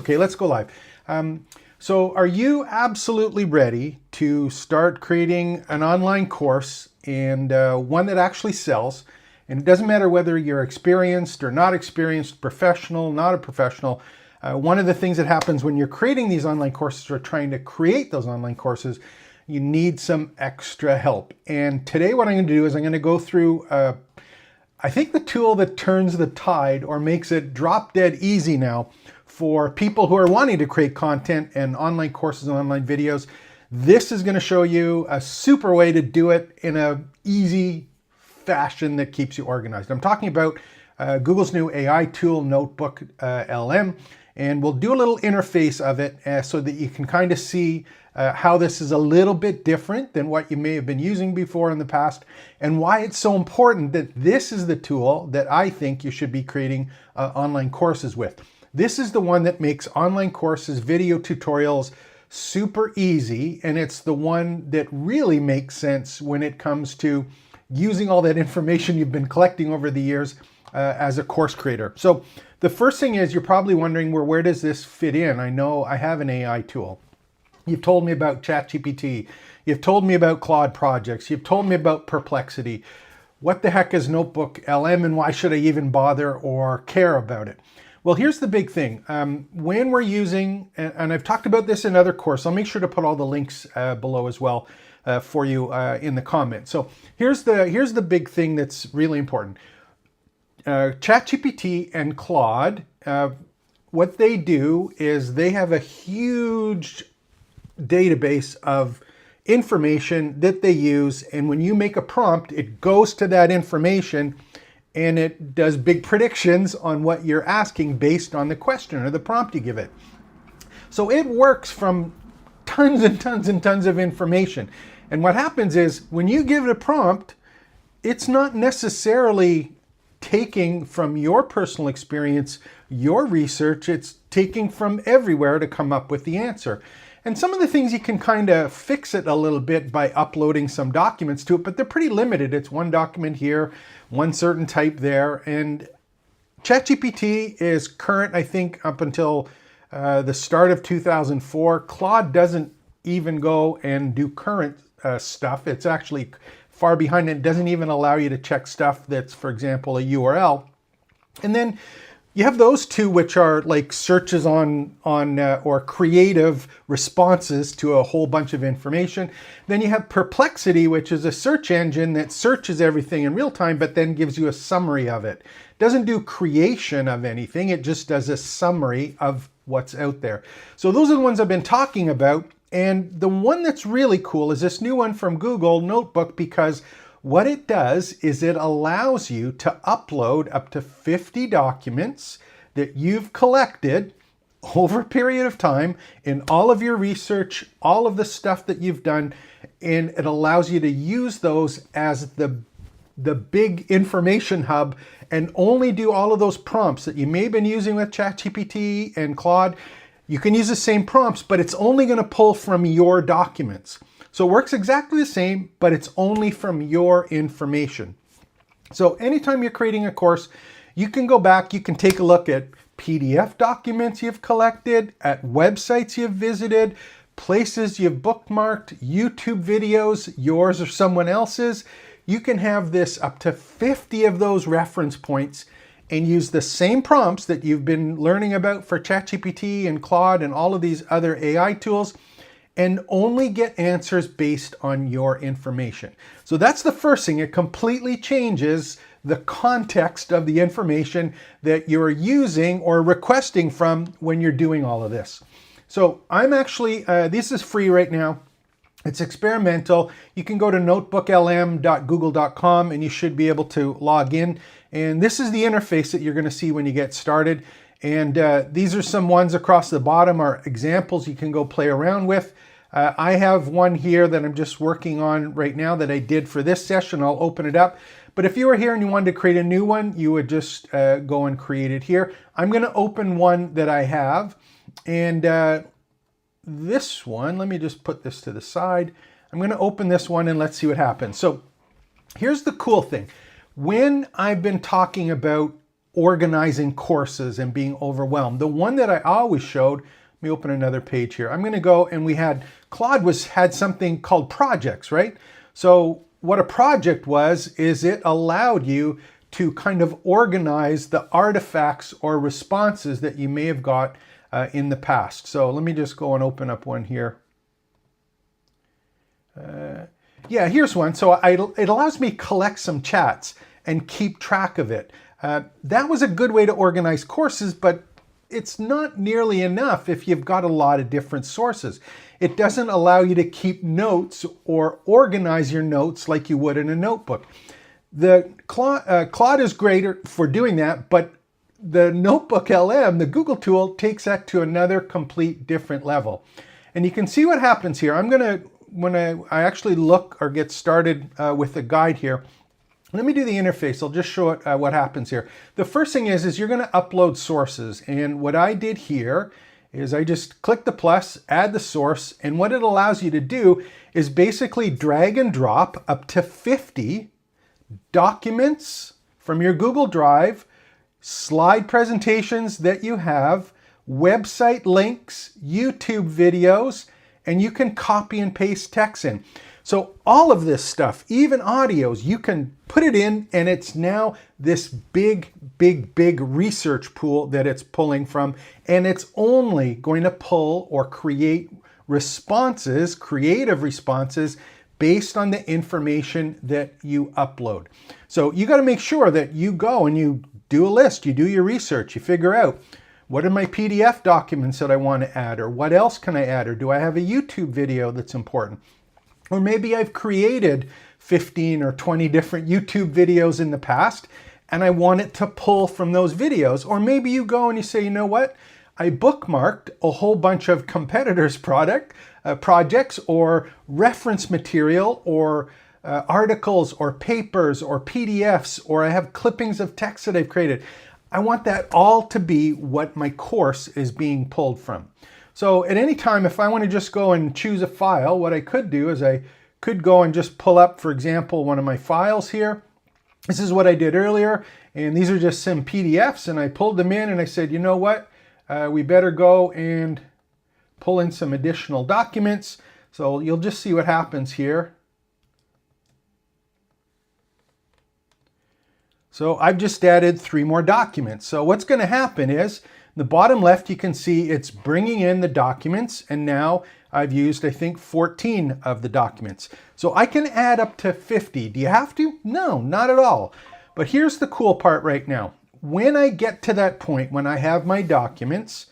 Okay, let's go live. So are you absolutely ready to start creating an online course and one that actually sells? And it doesn't matter whether you're experienced or not experienced, professional, not a professional. One of the things that happens when you're creating these online courses or trying to create those online courses, you need some extra help. And today what I'm going to do is I'm going to go through I think the tool that turns the tide or makes it drop dead easy now for people who are wanting to create content and online courses and online videos. This is going to show you a super way to do it in an easy fashion that keeps you organized. I'm talking about Google's new AI tool, NotebookLM, and we'll do a little interface of it so that you can kind of see how this is a little bit different than what you may have been using before in the past, and why it's so important that this is the tool that I think you should be creating online courses with. This is the one that makes online courses, video tutorials super easy, and it's the one that really makes sense when it comes to using all that information you've been collecting over the years as a course creator. So the first thing is, you're probably wondering, well, where does this fit in? I know I have an AI tool. You've told me about ChatGPT. You've told me about Claude projects. You've told me about Perplexity. What the heck is NotebookLM, and why should I even bother or care about it? Well, here's the big thing. When we're using, and I've talked about this in other courses, I'll make sure to put all the links below as well for you in the comments. So here's the big thing that's really important. ChatGPT and Claude, what they do is they have a huge database of information that they use, and when you make a prompt, it goes to that information and it does big predictions on what you're asking based on the question or the prompt you give it. So it works from tons and tons and tons of information. And what happens is, when you give it a prompt, it's not necessarily taking from your personal experience, your research, it's taking from everywhere to come up with the answer. And some of the things you can kind of fix it a little bit by uploading some documents to it, but they're pretty limited. It's one document here, one certain type there. And ChatGPT is current, I think, up until the start of 2004. Claude doesn't even go and do current stuff. It's actually far behind. It doesn't even allow you to check stuff that's, for example, a URL. And then you have those two, which are like searches on or creative responses to a whole bunch of information. Then you have Perplexity, which is a search engine that searches everything in real time, but then gives you a summary of it. Doesn't do creation of anything. It just does a summary of what's out there. So those are the ones I've been talking about. And the one that's really cool is this new one from Google, Notebook, because what it does is it allows you to upload up to 50 documents that you've collected over a period of time in all of your research, all of the stuff that you've done, and it allows you to use those as the big information hub and only do all of those prompts that you may have been using with ChatGPT and Claude. You can use the same prompts, but it's only going to pull from your documents. So it works exactly the same, but it's only from your information. So anytime you're creating a course, you can go back, you can take a look at PDF documents you've collected, at websites you've visited, places you've bookmarked, YouTube videos, yours or someone else's. You can have this up to 50 of those reference points and use the same prompts that you've been learning about for ChatGPT and Claude and all of these other AI tools, and only get answers based on your information. So that's the first thing. It completely changes the context of the information that you're using or requesting from when you're doing all of this. So I'm actually, this is free right now. It's experimental. You can go to notebooklm.google.com and you should be able to log in. And this is the interface that you're going to see when you get started. And these are some ones across the bottom are examples you can go play around with. I have one here that I'm just working on right now that I did for this session. I'll open it up. But if you were here and you wanted to create a new one, you would just go and create it here. I'm going to open one that I have. And this one, let me just put this to the side. I'm going to open this one and let's see what happens. So here's the cool thing. When I've been talking about organizing courses and being overwhelmed. The one that I always showed, let me open another page here. I'm going to go, and Claude had something called projects, right? So what a project is it allowed you to kind of organize the artifacts or responses that you may have got in the past. So let me just go and open up one here. Yeah, here's one. So it allows me to collect some chats and keep track of it. That was a good way to organize courses, but it's not nearly enough if you've got a lot of different sources. It doesn't allow you to keep notes or organize your notes like you would in a notebook. The Claude is great for doing that, but the NotebookLM, the Google tool, takes that to another complete different level. And you can see what happens here. I'm going to, when I actually look or get started with the guide here, let me do the interface. I'll just show it what happens here. The first thing is you're going to upload sources. And what I did here is I just click the plus, add the source, and what it allows you to do is basically drag and drop up to 50 documents from your Google Drive, slide presentations that you have, website links, YouTube videos, and you can copy and paste text in. So all of this stuff, even audios, you can put it in, and it's now this big research pool that it's pulling from, and it's only going to pull or create responses, creative responses, based on the information that you upload. So you got to make sure that you go and you do a list, you do your research, you figure out what are my PDF documents that I want to add, or what else can I add, or do I have a YouTube video that's important? Or maybe I've created 15 or 20 different YouTube videos in the past and I want it to pull from those videos. Or maybe you go and you say, you know what? I bookmarked a whole bunch of competitors' projects or reference material or articles or papers or PDFs, or I have clippings of text that I've created. I want that all to be what my course is being pulled from. So at any time, if I want to just go and choose a file, what I could do is I could go and just pull up, for example, one of my files here. This is what I did earlier, and these are just some PDFs, and I pulled them in and I said, you know what, we better go and pull in some additional documents. So you'll just see what happens here. So I've just added 3 more documents. So what's going to happen is, the bottom left, you can see it's bringing in the documents, and now I've used, I think, 14 of the documents. So I can add up to 50. Do you have to? No, not at all. But here's the cool part right now. When I get to that point, when I have my documents,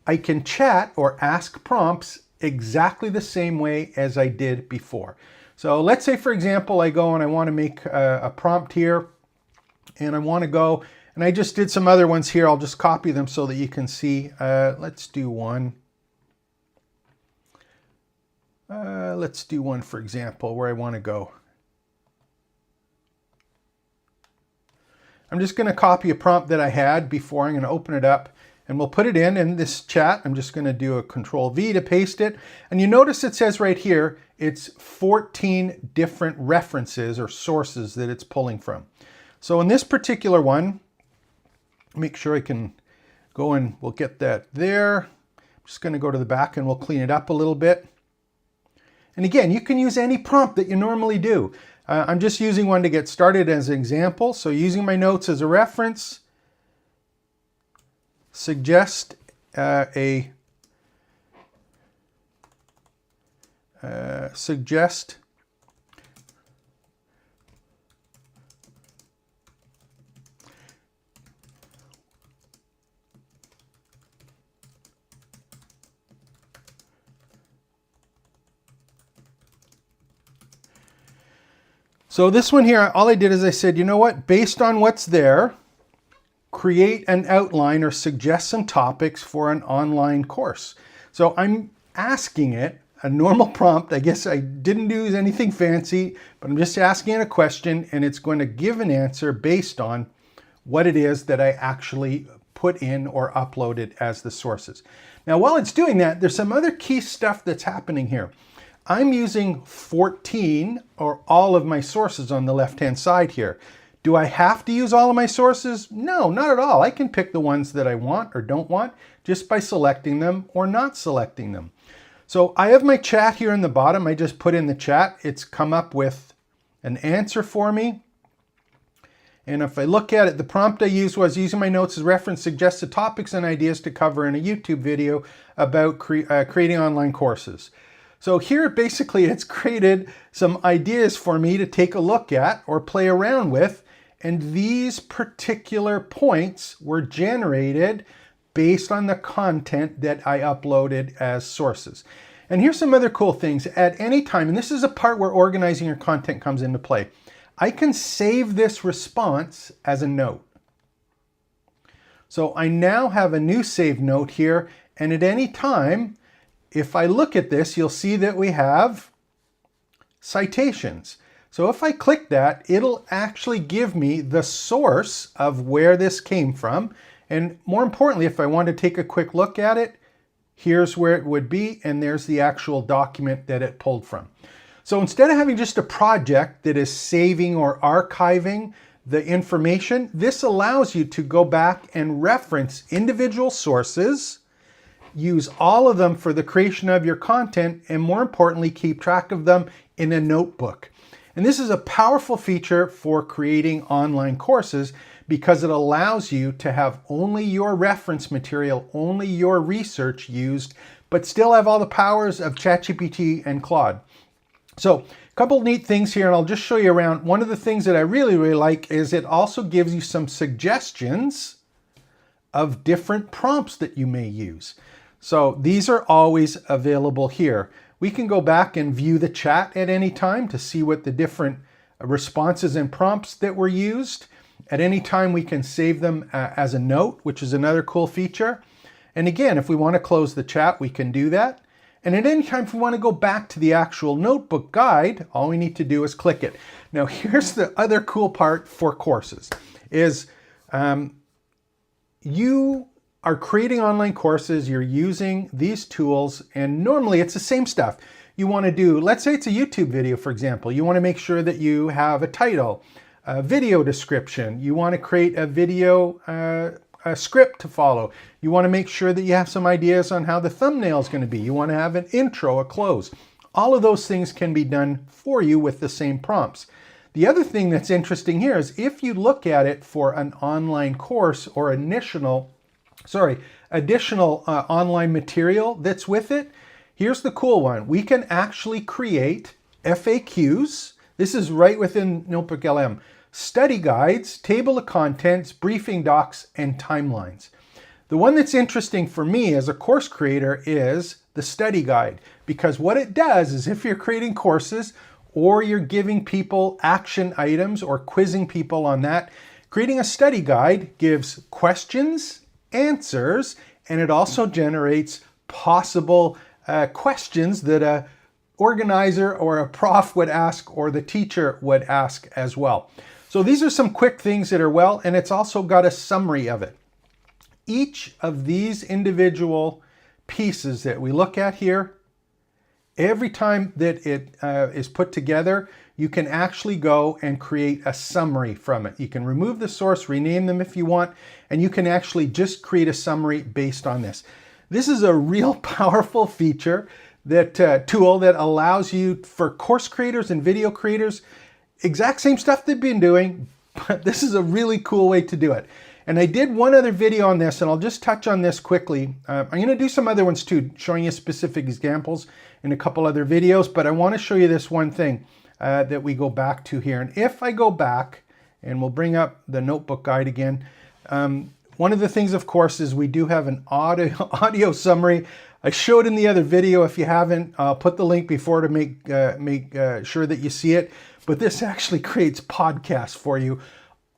I can chat or ask prompts exactly the same way as I did before. So let's say, for example, I go and I want to make a prompt here, and I want to go, and I just did some other ones here. I'll just copy them so that you can see. Let's do one. Let's do one, for example, where I want to go. I'm just going to copy a prompt that I had before. I'm going to open it up, and we'll put it in this chat. I'm just going to do a Control V to paste it. And you notice it says right here, it's 14 different references or sources that it's pulling from. So in this particular one, make sure I can go and we'll get that there. I'm just going to go to the back and we'll clean it up a little bit. And again, you can use any prompt that you normally do. I'm just using one to get started as an example. So using my notes as a reference, suggest So this one here, all I did is I said, you know what, based on what's there, create an outline or suggest some topics for an online course. So I'm asking it a normal prompt. I guess I didn't do anything fancy, but I'm just asking it a question, and it's going to give an answer based on what it is that I actually put in or uploaded as the sources. Now, while it's doing that, there's some other key stuff that's happening here. I'm using 14 or all of my sources on the left-hand side here. Do I have to use all of my sources? No, not at all. I can pick the ones that I want or don't want just by selecting them or not selecting them. So I have my chat here in the bottom. I just put in the chat. It's come up with an answer for me. And if I look at it, the prompt I used was using my notes as reference, suggested topics and ideas to cover in a YouTube video about creating online courses. So here basically it's created some ideas for me to take a look at or play around with. And these particular points were generated based on the content that I uploaded as sources. And here's some other cool things. At any time, and this is a part where organizing your content comes into play, I can save this response as a note. So I now have a new saved note here, and at any time, if I look at this, you'll see that we have citations. So if I click that, it'll actually give me the source of where this came from. And more importantly, if I want to take a quick look at it, here's where it would be, and there's the actual document that it pulled from. So instead of having just a project that is saving or archiving the information, this allows you to go back and reference individual sources, use all of them for the creation of your content, and more importantly, keep track of them in a notebook. And this is a powerful feature for creating online courses because it allows you to have only your reference material, only your research used, but still have all the powers of ChatGPT and Claude. So a couple neat things here, and I'll just show you around. One of the things that I really like is it also gives you some suggestions of different prompts that you may use. So these are always available here. We can go back and view the chat at any time to see what the different responses and prompts that were used. At any time, we can save them as a note, which is another cool feature. And again, if we want to close the chat, we can do that. And at any time, if we want to go back to the actual notebook guide, all we need to do is click it. Now, here's the other cool part for courses is you are creating online courses, you're using these tools, and normally it's the same stuff. You want to do, let's say it's a YouTube video, for example. You want to make sure that you have a title, a video description. You want to create a video a script to follow. You want to make sure that you have some ideas on how the thumbnail is going to be. You want to have an intro, a close. All of those things can be done for you with the same prompts. The other thing that's interesting here is if you look at it for an online course or additional online material that's with it, here's the cool one. We can actually create FAQs. This is right within NotebookLM. Study guides, table of contents, briefing docs, and timelines. The one that's interesting for me as a course creator is the study guide, because what it does is if you're creating courses or you're giving people action items or quizzing people on that, creating a study guide gives questions, answers, and it also generates possible questions that a organizer or a prof would ask or the teacher would ask as well. So these are some quick things that are well, and it's also got a summary of it. Each of these individual pieces that we look at here, every time that it is put together, you can actually go and create a summary from it. You can remove the source, rename them if you want, and you can actually just create a summary based on this. This is a real powerful feature, that tool that allows you, for course creators and video creators, exact same stuff they've been doing, but this is a really cool way to do it. And I did one other video on this, and I'll just touch on this quickly. I'm going to do some other ones too, showing you specific examples in a couple other videos, but I want to show you this one thing that we go back to here. And if I go back, and we'll bring up the notebook guide again, one of the things, of course, is we do have an audio summary. I showed in the other video. If you haven't, I'll put the link before to make sure that you see it. But this actually creates podcasts for you,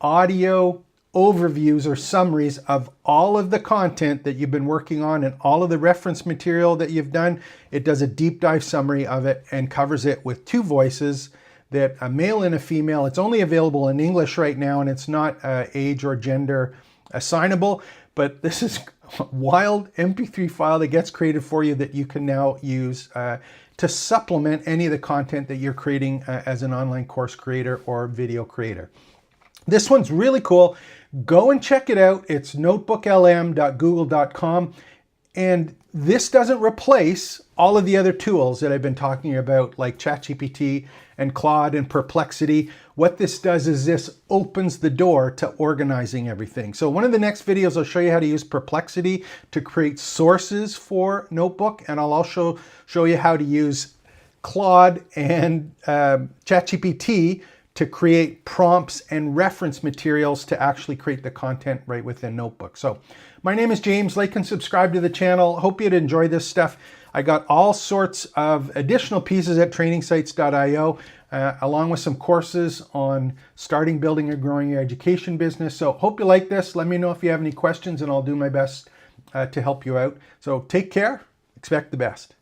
audio overviews or summaries of all of the content that you've been working on and all of the reference material that you've done. It does a deep dive summary of it and covers it with two voices, that a male and a female. It's only available in English right now, and it's not age or gender assignable, but this is a wild MP3 file that gets created for you that you can now use to supplement any of the content that you're creating as an online course creator or video creator. This one's really cool. Go and check it out. It's notebooklm.google.com. And this doesn't replace all of the other tools that I've been talking about, like ChatGPT and Claude and Perplexity. What this does is this opens the door to organizing everything. So one of the next videos, I'll show you how to use Perplexity to create sources for Notebook. And I'll also show you how to use Claude and ChatGPT to create prompts and reference materials to actually create the content right within Notebook. So my name is James. Like and subscribe to the channel. Hope you'd enjoy this stuff. I got all sorts of additional pieces at trainingsites.io, along with some courses on starting, building, and growing your education business. So hope you like this. Let me know if you have any questions, and I'll do my best to help you out. So take care. Expect the best.